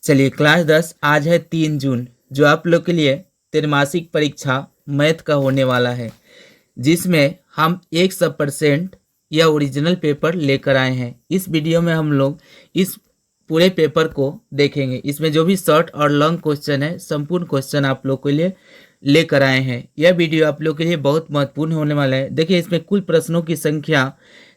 चलिए क्लास 10 आज है 3 जून, जो आप लोग के लिए त्रैमासिक परीक्षा मैथ का होने वाला है, जिसमें हम 100% यह ओरिजिनल पेपर लेकर आए हैं। इस वीडियो में हम लोग इस पूरे पेपर को देखेंगे। इसमें जो भी शॉर्ट और लॉन्ग क्वेश्चन है, संपूर्ण क्वेश्चन आप लोग के लिए लेकर आए हैं। यह वीडियो आप लोग के लिए बहुत महत्वपूर्ण होने वाला है। देखिए, इसमें कुल प्रश्नों की संख्या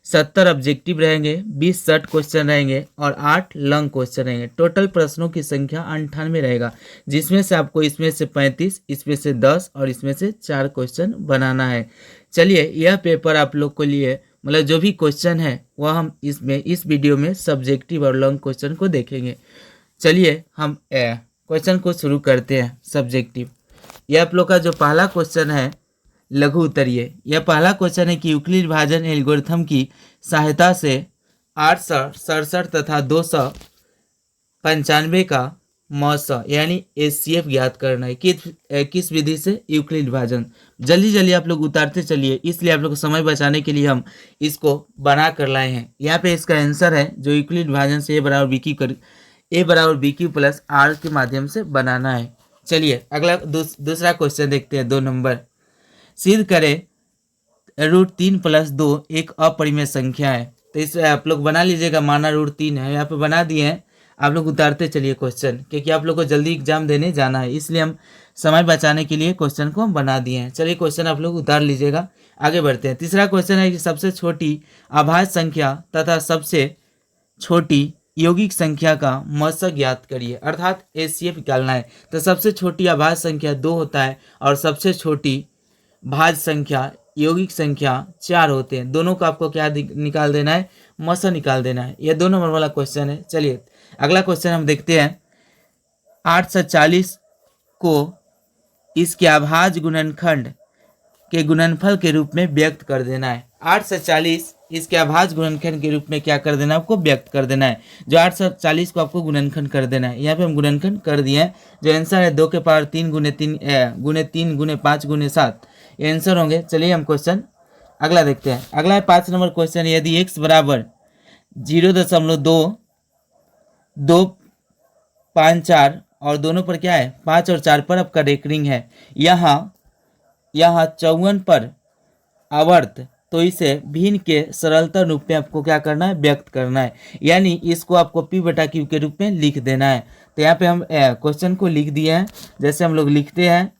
70 ऑब्जेक्टिव रहेंगे, 20 शॉर्ट क्वेश्चन रहेंगे और 8 लॉन्ग क्वेश्चन रहेंगे। टोटल प्रश्नों की संख्या 98 रहेगा, जिसमें से आपको इसमें से 35, इसमें से 10 और इसमें से 4 क्वेश्चन बनाना है। चलिए, यह पेपर आप लोग के लिए मतलब जो भी क्वेश्चन है वह हम इस वीडियो में सब्जेक्टिव और लॉन्ग क्वेश्चन को देखेंगे। चलिए हम क्वेश्चन को शुरू करते हैं। सब्जेक्टिव, यह आप लोग का जो पहला क्वेश्चन है लघु उत्तरीय। यह पहला क्वेश्चन है कि यूक्लिड विभाजन एल्गोरिथम की सहायता से 867 तथा 295 का मौसा यानी एचसीएफ ज्ञात करना है। किस विधि से? यूक्लिड विभाजन। जल्दी जल्दी आप लोग उतारते चलिए, इसलिए आप लोग को समय बचाने के लिए हम इसको बना कर लाए हैं। यहाँ पे इसका आंसर है जो यूक्लिड विभाजन से ए बराबर बी क्यू प्लस आर के माध्यम से बनाना है। चलिए अगला दूसरा क्वेश्चन देखते हैं। 2 नंबर, सिद्ध करें √3 + 2 एक अपरिमेय संख्या है। तो इस आप लोग बना लीजिएगा। माना √3 है, यहाँ पे बना दिए हैं। आप लोग उतारते चलिए क्वेश्चन, क्योंकि आप लोग को जल्दी एग्जाम देने जाना है, इसलिए हम समय बचाने के लिए क्वेश्चन को हम बना दिए हैं। चलिए क्वेश्चन आप लोग उतार लीजिएगा। आगे बढ़ते हैं। तीसरा क्वेश्चन है कि सबसे छोटी अभाज्य संख्या तथा सबसे छोटी यौगिक संख्या का मौसा ज्ञात करिए, अर्थात एचसीएफ निकालना है। तो सबसे छोटी अभाज्य संख्या 2 होता है और सबसे छोटी भाज्य संख्या यौगिक संख्या 4 होते हैं। दोनों का आपको क्या निकाल देना है? मौसा निकाल देना है। यह 2 नंबर वाला क्वेश्चन है। चलिए अगला क्वेश्चन हम देखते हैं। 840 को इसके अभाज्य गुणनखंड के गुणनफल के रूप में व्यक्त कर देना है। 840 इसके अभाज्य गुणनखंड के रूप में क्या कर देना है? आपको व्यक्त कर देना है। जो 840 को आपको गुणनखंड कर देना है। यहाँ पे हम गुणनखंड कर दिए हैं। जो आंसर है 2 के पावर 3 गुने 3 गुने 3 गुने 5 गुने 7 ये आंसर होंगे। चलिए हम क्वेश्चन अगला देखते हैं। अगला है 5 नंबर क्वेश्चन। यदि x बराबर 0.2254 और दोनों पर क्या है? 5 और 4 पर आपका रेकरिंग है। यहाँ 54 पर आवर्त, तो इसे भिन्न के सरलता रूप में आपको क्या करना है? व्यक्त करना है। यानी इसको आपको P/Q के रूप में लिख देना है। तो यहाँ पे हम क्वेश्चन को लिख दिए हैं। जैसे हम लोग लिखते हैं,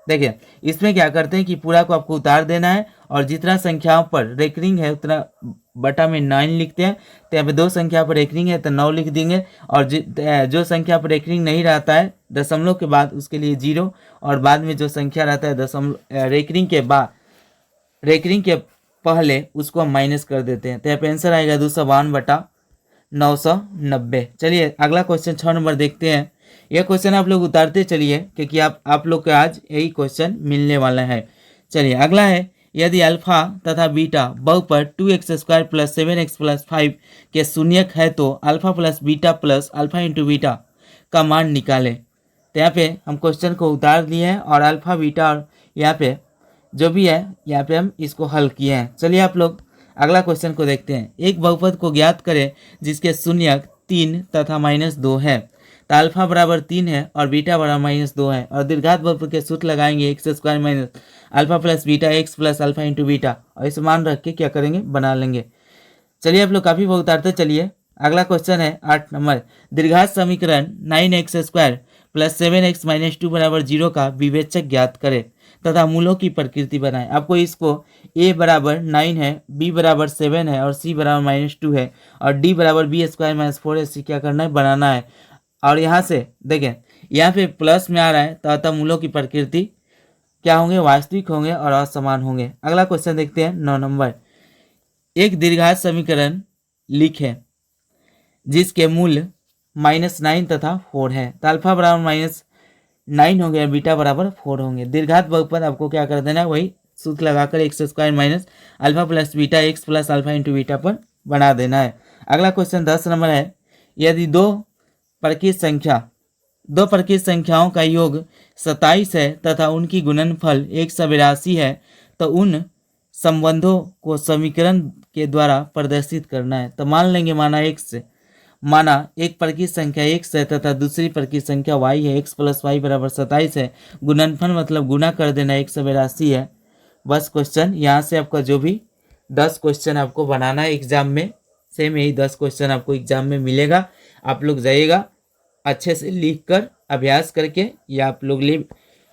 देखिए इसमें क्या करते हैं कि पूरा को आपको उतार देना है और जितना संख्याओं पर रेकरिंग है उतना बटा में 9 लिखते हैं। तो यहाँ पे 2 संख्या पर रेकरिंग है तो 9 लिख देंगे, और जो संख्या पर रेकरिंग नहीं रहता है दशमलव के बाद उसके लिए 0, और बाद में जो संख्या रहता है दशमलव रेकरिंग के पहले उसको हम माइनस कर देते हैं। तो यहाँ पे आंसर आएगा 252/990। चलिए अगला क्वेश्चन 6 नंबर देखते हैं। यह क्वेश्चन आप लोग उतारते चलिए, क्योंकि आप लोग को आज यही क्वेश्चन मिलने वाला है। चलिए अगला है, यदि अल्फा तथा बीटा बहुपद 2x² + 7x + 5 के शून्यक है तो alpha plus beta plus alpha into beta का मान निकालें। तो यहाँ पे हम क्वेश्चन को उतार दिए हैं और अल्फा बीटा और यहाँ पे जो भी है यहाँ पे हम इसको हल किए हैं। चलिए आप लोग अगला क्वेश्चन को देखते हैं। एक बहुपद को ज्ञात करें जिसके शून्यक 3 तथा -2 है। तो अल्फा बराबर 3 है और बीटा बराबर -2 है, और दीर्घात बहुपद के सूत्र लगाएंगे x² minus alpha plus beta x plus alpha into beta, और इसे मान रख के क्या करेंगे? बना लेंगे। चलिए आप लोग काफ़ी बहुत उतारते चलिए। अगला क्वेश्चन है 8 नंबर। दीर्घात समीकरण 9x² + 7x - 2 = 0 का विवेचक ज्ञात करें तथा मूलों की प्रकृति बनाएं। आपको इसको a बराबर 9 है, b बराबर 7 है और c बराबर -2 है और d बराबर b² - 4ac क्या करना है? बनाना है। और यहाँ से देखें, यहाँ पे प्लस में आ रहा है तो अतः मूलों की प्रकृति क्या होंगे? वास्तविक होंगे और असमान होंगे। अगला क्वेश्चन देखते हैं 9 नंबर। एक दीर्घात समीकरण लिखें जिसके मूल -9 तथा 4 है। तो अल्फा बराबर -9 हो गया, बीटा बराबर 4 होंगे। दीर्घात बहुपद आपको क्या कर देना है? वही सूत्र लगाकर x² minus alpha plus beta x plus alpha into beta पर बना देना है। अगला क्वेश्चन 10 नंबर है। यदि दो प्रकृत संख्याओं का योग 27 है तथा उनकी गुणनफल 182 है तो उन संबंधों को समीकरण के द्वारा प्रदर्शित करना है। तो मान लेंगे, माना x माना एक परिकित संख्या x है तथा दूसरी परिकित संख्या y है, x प्लस वाई बराबर 27 है। गुणनफल मतलब गुना कर देना, 182 है। बस क्वेश्चन यहाँ से आपका जो भी 10 क्वेश्चन आपको बनाना है एग्जाम में, सेम यही 10 क्वेश्चन आपको एग्जाम में मिलेगा। आप लोग जाइएगा अच्छे से लिख कर अभ्यास करके, या आप लोग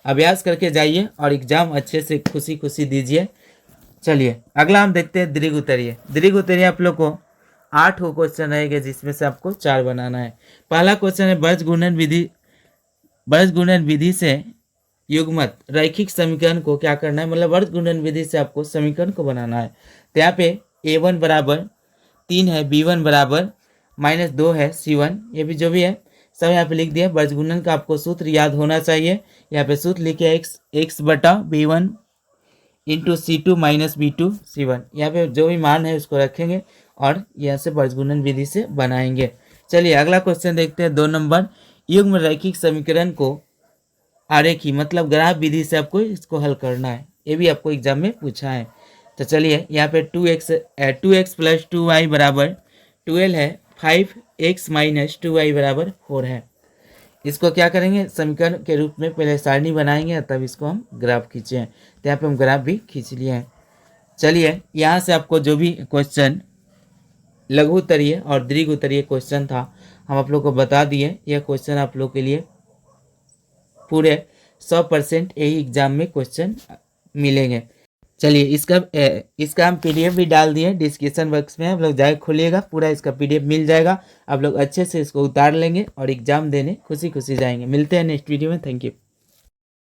अभ्यास करके जाइए और एग्जाम अच्छे से खुशी खुशी दीजिए। चलिए अगला हम देखते हैं दीर्घ उत्तरीय। दीर्घ उत्तरीय आप लोग को 8 क्वेश्चन रहेंगे, जिसमें से आपको 4 बनाना है। पहला क्वेश्चन है बर्ज गुणन विधि से युग्मत रैखिक समीकरण को क्या करना है, मतलब वर्ग गुणन विधि से आपको समीकरण को बनाना है। तो यहाँ पे a1 बराबर 3 है, b1 बराबर -2 है, c1 ये भी जो भी है सब यहाँ पे लिख दिया। वर्ग गुणन का आपको सूत्र याद होना चाहिए। यहाँ पे सूत्र लिखे x बटा b1 into c2 minus b2 c1। यहाँ पे जो भी मान है उसको रखेंगे और यहाँ से वर्ग गुणन विधि से बनाएंगे। चलिए अगला क्वेश्चन देखते हैं 2 नंबर। युग्म रैखिक समीकरण को आरेखी मतलब ग्राफ विधि से आपको इसको हल करना है, ये भी आपको एग्जाम में पूछा है। तो चलिए यहाँ पे 2x प्लस 2y बराबर 12 है, 5x माइनस 2y बराबर 4 है। इसको क्या करेंगे, समीकरण के रूप में पहले सारणी बनाएंगे तब इसको हम ग्राफ खींचे हैं। तो यहाँ पे हम ग्राफ भी खींच लिए हैं। चलिए यहाँ से आपको जो भी क्वेश्चन लघु उत्तरीय और दीर्घ उत्तरीय क्वेश्चन था हम आप लोग को बता दिए। यह क्वेश्चन आप लोग के लिए पूरे 100% यही एग्जाम में क्वेश्चन मिलेंगे। चलिए इसका हम पीडीएफ भी डाल दिए डिस्क्रिप्शन बॉक्स में, आप लोग जाके खोलिएगा, पूरा इसका पीडीएफ मिल जाएगा। आप लोग अच्छे से इसको उतार लेंगे और एग्जाम देने खुशी खुशी जाएंगे। मिलते हैं नेक्स्ट वीडियो में। Thank you.